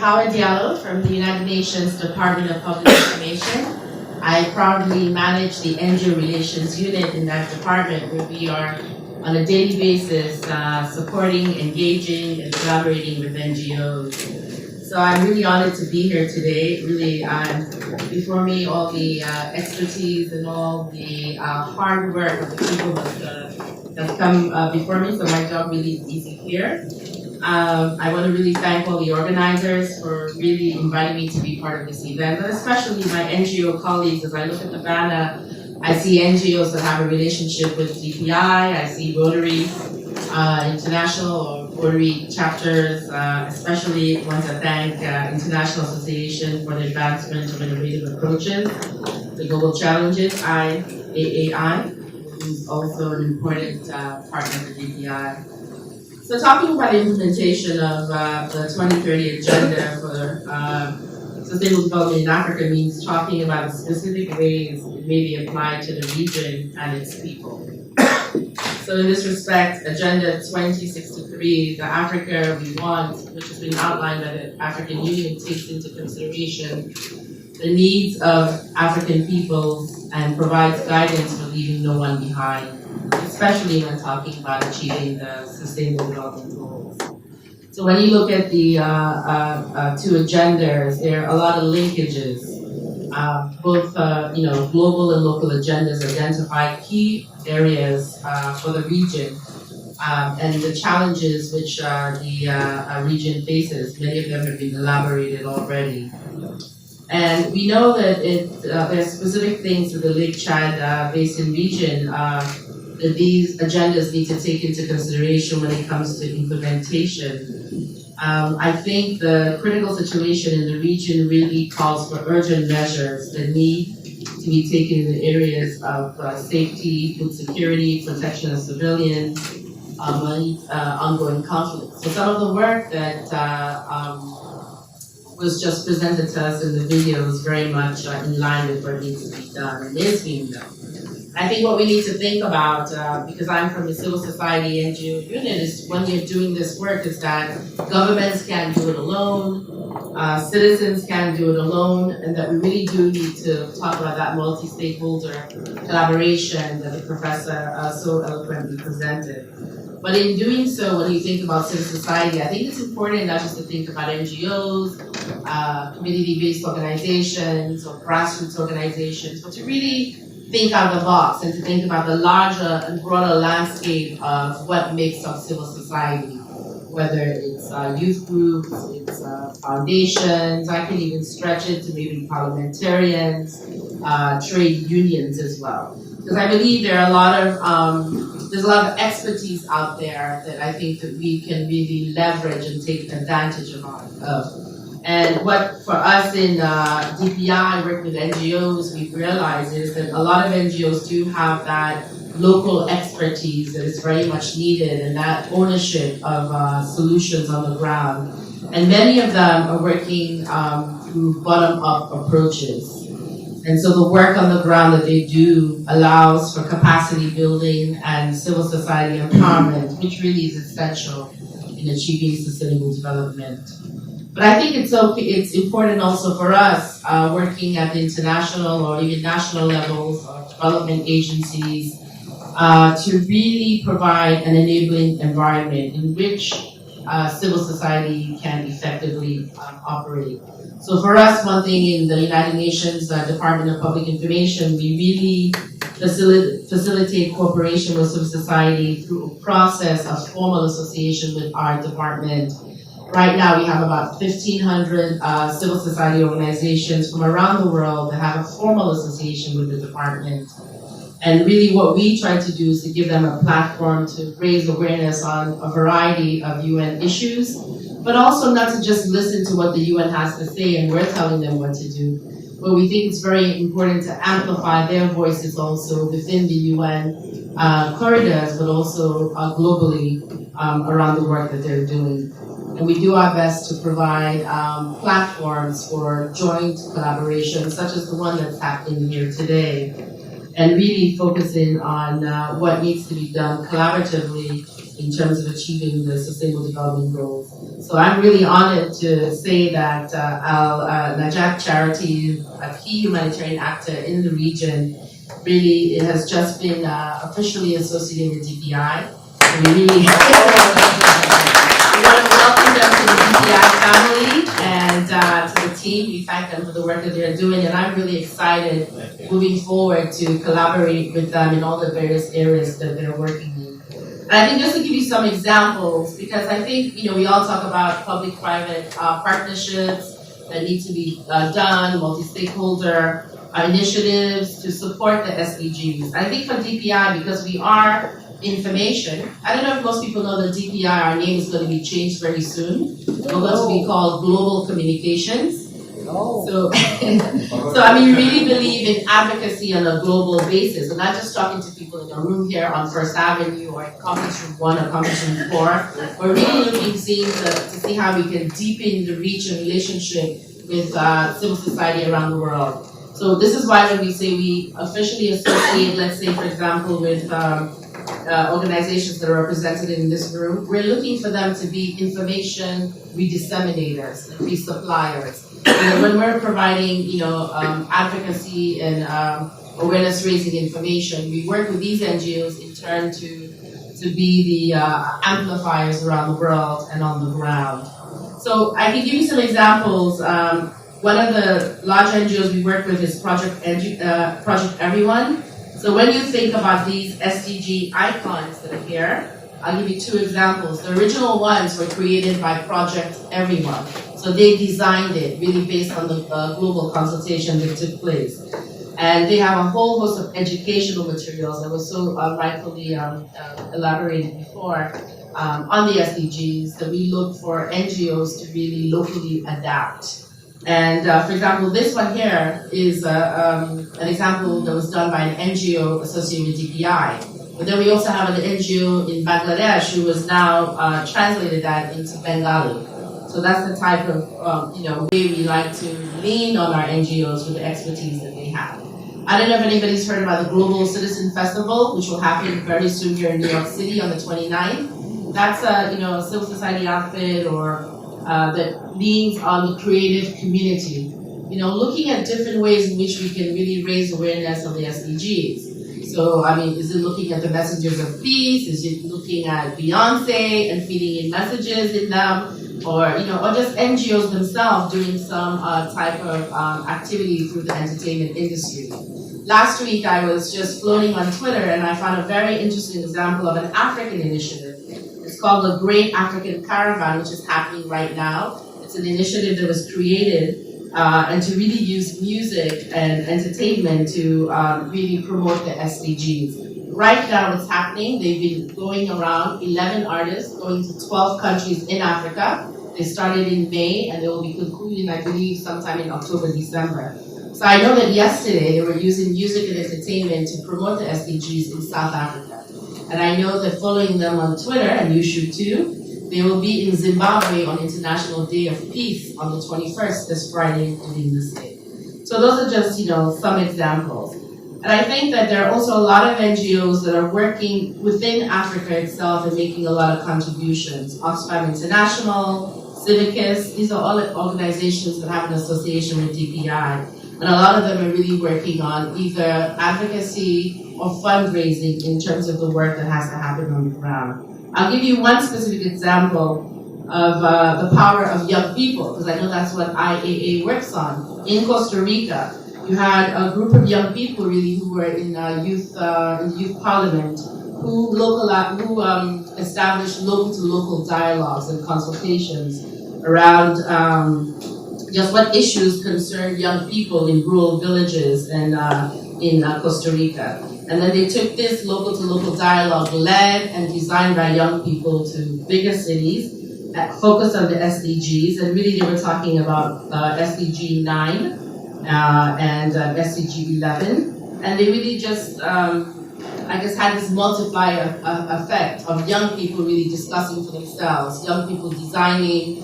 Hawa Diallo from the United Nations Department of Public Information. I proudly manage the NGO Relations Unit in that department, where we are on a daily basis supporting, engaging, and collaborating with NGOs. So I'm really honored to be here today. Really, before me, all the expertise and all the hard work of the people that come before me, so my job really is easy here. I want to really thank all the organizers for really inviting me to be part of this event, and especially my NGO colleagues. As I look at the banner, I see NGOs that have a relationship with DPI, I see Rotary International or Rotary chapters, especially want to thank International Association for the Advancement of Innovative Approaches to Global Challenges, IAAI, who's also an important partner for DPI. So talking about the implementation of the 2030 Agenda for Sustainable Development in Africa means talking about the specific ways it may be applied to the region and its people. So in this respect, Agenda 2063, the Africa we want, which has been outlined by the African Union, takes into consideration the needs of African peoples and provides guidance for leaving no one behind, especially when talking about achieving the Sustainable Development Goals. So when you look at the two agendas, there are a lot of linkages. Both global and local agendas identify key areas for the region and the challenges which the region faces. Many of them have been elaborated already. And we know that there are specific things that the Lake Chad Basin region that these agendas need to take into consideration when it comes to implementation. I think the critical situation in the region really calls for urgent measures that need to be taken in the areas of safety, food security, protection of civilians, ongoing conflict. So some of the work that was just presented to us in the video is very much in line with what needs to be done and is being done. I think what we need to think about, because I'm from the civil society NGO unit, is when you're doing this work is that governments can't do it alone, citizens can't do it alone, and that we really do need to talk about that multi-stakeholder collaboration that the professor so eloquently presented. But in doing so, when you think about civil society, I think it's important not just to think about NGOs, community-based organizations or grassroots organizations, but to really think out of the box and to think about the larger and broader landscape of what makes up civil society, whether it's youth groups, it's foundations. I can even stretch it to maybe parliamentarians, trade unions as well. Because I believe there are there's a lot of expertise out there that I think that we can really leverage and take advantage of. And what for us in DPI, working with NGOs, we've realized is that a lot of NGOs do have that local expertise that is very much needed and that ownership of solutions on the ground. And many of them are working through bottom-up approaches. And so the work on the ground that they do allows for capacity building and civil society empowerment, which really is essential in achieving sustainable development. But I think it's important also for us working at the international or even national levels or development agencies to really provide an enabling environment in which civil society can effectively operate. So for us, one thing in the United Nations Department of Public Information, we really facilitate cooperation with civil society through a process of formal association with our department. Right now, we have about 1,500 civil society organizations from around the world that have a formal association with the department. And really what we try to do is to give them a platform to raise awareness on a variety of UN issues, but also not to just listen to what the UN has to say and we're telling them what to do. But we think it's very important to amplify their voices also within the UN corridors, but also globally around the work that they're doing. And we do our best to provide platforms for joint collaboration, such as the one that's happening here today, and really focusing on what needs to be done collaboratively in terms of achieving the Sustainable Development Goals. So I'm really honored to say that Al Najat Charity, a key humanitarian actor in the region, really it has just been officially associated with DPI. And we really we want to welcome them to the DPI family and to the team. We thank them for the work that they're doing, and I'm really excited moving forward to collaborate with them in all the various areas that they're working in. And I think just to give you some examples, because I think, we all talk about public-private partnerships that need to be done, multi-stakeholder initiatives to support the SDGs. I think for DPI, because we are information, I don't know if most people know that DPI, our name is going to be changed very soon. We're going to be called Global Communications. So, we really believe in advocacy on a global basis. We're not just talking to people in a room here on First Avenue or in Conference Room 1 or Conference Room 4. We're really looking to see how we can deepen the reach and relationship with civil society around the world. So this is why when we say we officially associate, let's say, for example, with organizations that are represented in this room, we're looking for them to be information redisseminators, resuppliers. And when we're providing, advocacy and awareness raising information, we work with these NGOs in turn to be the amplifiers around the world and on the ground. So I can give you some examples. One of the large NGOs we work with is Project Everyone. So when you think about these SDG icons that are here, I'll give you two examples. The original ones were created by Project Everyone. So they designed it really based on the global consultation that took place. And they have a whole host of educational materials that was so rightfully elaborated before on the SDGs that we look for NGOs to really locally adapt. And for example, this one here is an example that was done by an NGO associated with DPI. But then we also have an NGO in Bangladesh who has now translated that into Bengali. So that's the type of way we like to lean on our NGOs with the expertise that they have. I don't know if anybody's heard about the Global Citizen Festival, which will happen very soon here in New York City on the 29th. That's a civil society outfit or that leans on the creative community. Looking at different ways in which we can really raise awareness of the SDGs. So, is it looking at the messengers of peace? Is it looking at Beyonce and feeding in messages in them? Or just NGOs themselves doing some type of activity through the entertainment industry. Last week, I was just floating on Twitter and I found a very interesting example of an African initiative. It's called the Great African Caravan, which is happening right now. It's an initiative that was created and to really use music and entertainment to really promote the SDGs. Right now what's happening, they've been going around 11 artists, going to 12 countries in Africa. They started in May and they will be concluding, I believe, sometime in October, December. So I know that yesterday they were using music and entertainment to promote the SDGs in South Africa. And I know that following them on Twitter, and you should too, they will be in Zimbabwe on International Day of Peace on the 21st, this Friday in the state. So those are just, some examples. And I think that there are also a lot of NGOs that are working within Africa itself and making a lot of contributions. Oxfam International, Civicus, these are all organizations that have an association with DPI. And a lot of them are really working on either advocacy or fundraising in terms of the work that has to happen on the ground. I'll give you one specific example of the power of young people, because I know that's what IAA works on. In Costa Rica, you had a group of young people really who were in youth parliament who established local-to-local dialogues and consultations around just what issues concern young people in rural villages and in Costa Rica. And then they took this local-to-local dialogue led and designed by young people to bigger cities that focused on the SDGs, and really they were talking about SDG 9 and SDG 11. And they really just, had this multiplier effect of young people really discussing for themselves, young people designing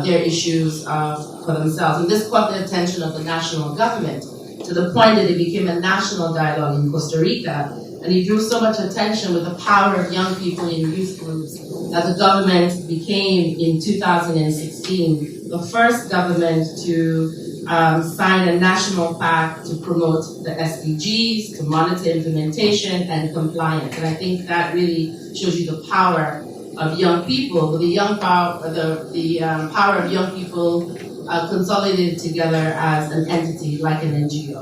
their issues for themselves. And this caught the attention of the national government to the point that it became a national dialogue in Costa Rica. And it drew so much attention with the power of young people in youth groups that the government became in 2016 the first government to sign a national pact to promote the SDGs, to monitor implementation and compliance. And I think that really shows you the power of young people, but the power of young people consolidated together as an entity like an NGO.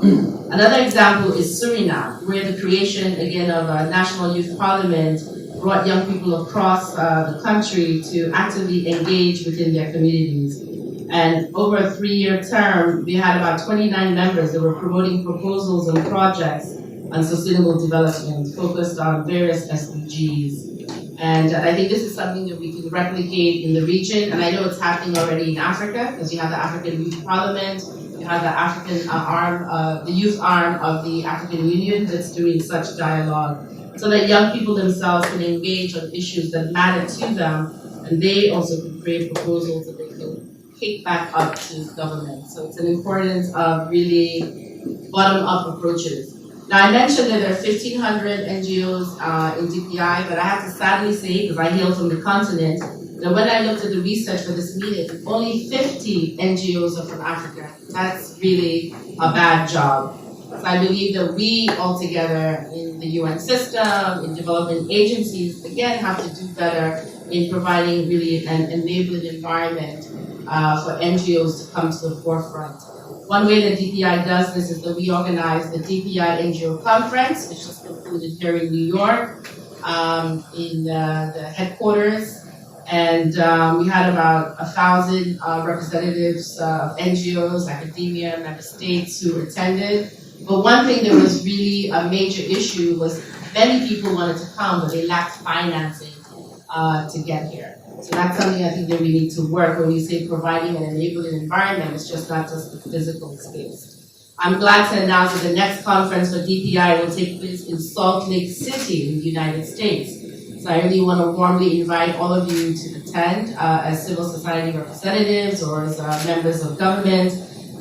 Another example is Suriname, where the creation again of a National Youth Parliament brought young people across the country to actively engage within their communities. And over a 3-year term, we had about 29 members that were promoting proposals and projects on sustainable development focused on various SDGs. And I think this is something that we can replicate in the region. And I know it's happening already in Africa, because you have the African Youth Parliament, you have the African arm, the youth arm of the African Union that's doing such dialogue, so that young people themselves can engage on issues that matter to them, and they also can create proposals that they can kick back up to government. So it's an importance of really bottom-up approaches. Now I mentioned that there are 1,500 NGOs in DPI, but I have to sadly say, because I hail from the continent, that when I looked at the research for this meeting, only 50 NGOs are from Africa. That's really a bad job. So I believe that we all together in the UN system, in development agencies, again, have to do better in providing really an enabling environment for NGOs to come to the forefront. One way that DPI does this is that we organize the DPI NGO Conference, which was concluded here in New York, in the headquarters. And we had about 1,000 representatives of NGOs, academia, member states who attended. But one thing that was really a major issue was many people wanted to come, but they lacked financing to get here. So that's something I think that we need to work when we say providing an enabling environment. It's just not just the physical space. I'm glad to announce that the next conference for DPI will take place in Salt Lake City in the United States. So I really want to warmly invite all of you to attend as civil society representatives or as members of government.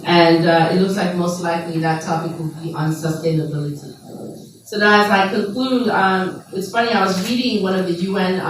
And it looks like most likely that topic will be on sustainability. So now as I conclude, it's funny, I was reading one of the UN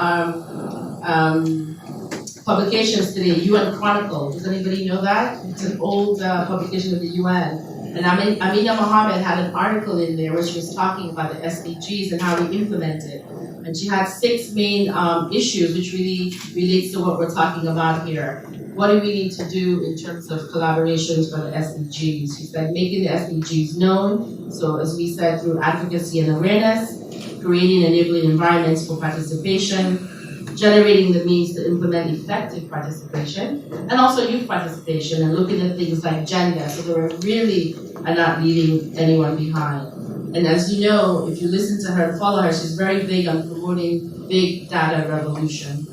publications today, UN Chronicle. Does anybody know that? It's an old publication of the UN. And Amina Mohammed had an article in there where she was talking about the SDGs and how we implement it. And she had 6 main issues, which really relates to what we're talking about here. What do we need to do in terms of collaborations for the SDGs? She said making the SDGs known. So as we said, through advocacy and awareness, creating enabling environments for participation, generating the means to implement effective participation, and also youth participation, and looking at things like gender, so that we really are not leaving anyone behind. And as you know, if you listen to her and follow her, she's very big on promoting big data revolution.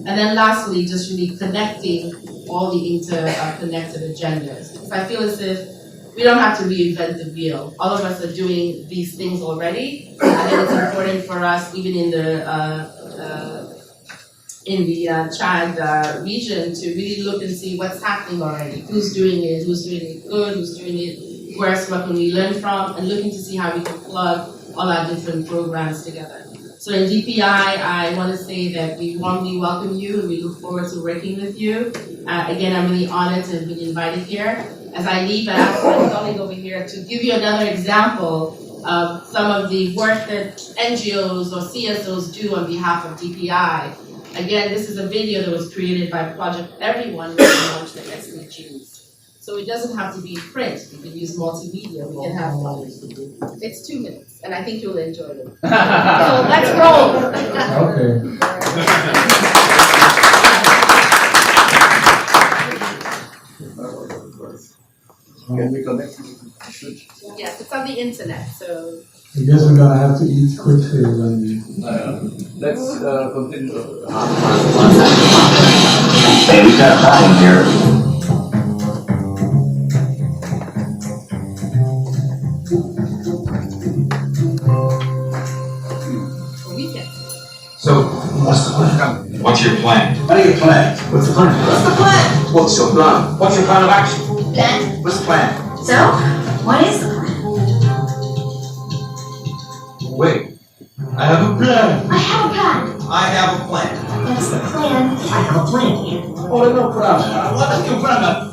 And then lastly, just really connecting all the interconnected agendas. Because I feel as if we don't have to reinvent the wheel. All of us are doing these things already. I think it's important for us, even in the Chad region, to really look and see what's happening already. Who's doing it good, who's doing it worse, what can we learn from, and looking to see how we can plug all our different programs together. So in DPI, I want to say that we warmly welcome you and we look forward to working with you. Again, I'm really honored to have been invited here. As I leave, I ask my colleague over here to give you another example of some of the work that NGOs or CSOs do on behalf of DPI. Again, this is a video that was created by Project Everyone when we launched the SDGs. So it doesn't have to be print. You can use multimedia. We can have it's 2 minutes, and I think you'll enjoy it. So let's roll. Okay. Can we connect? Yes, it's on the internet, so. I guess we're gonna have to eat quickly when we. Let's continue. Hey, we got time here. So, what's the plan? What's your plan? What are your plans? What's the plan? What's the plan? What's your plan? What's your plan of action? Plan? What's the plan? So, what is the plan? Wait, I have a plan. I have a plan. I have a plan. Then What's the plan? I have a plan here. Oh, no problem. What is your problem?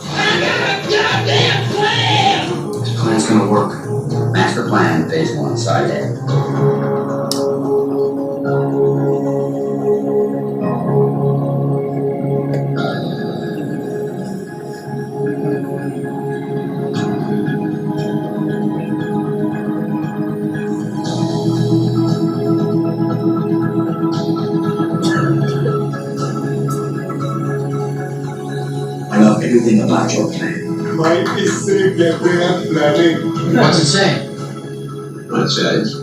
This plan's gonna work. Master plan, phase 1, side A. I love everything about your plan. Mike is saying that they have planning. What's it say? What it says,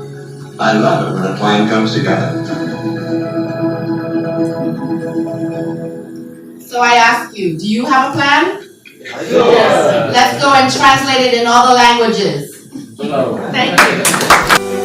I love it when a plan comes together. So I ask you, do you have a plan? Yes. Let's go and translate it in all the languages. No. Thank you.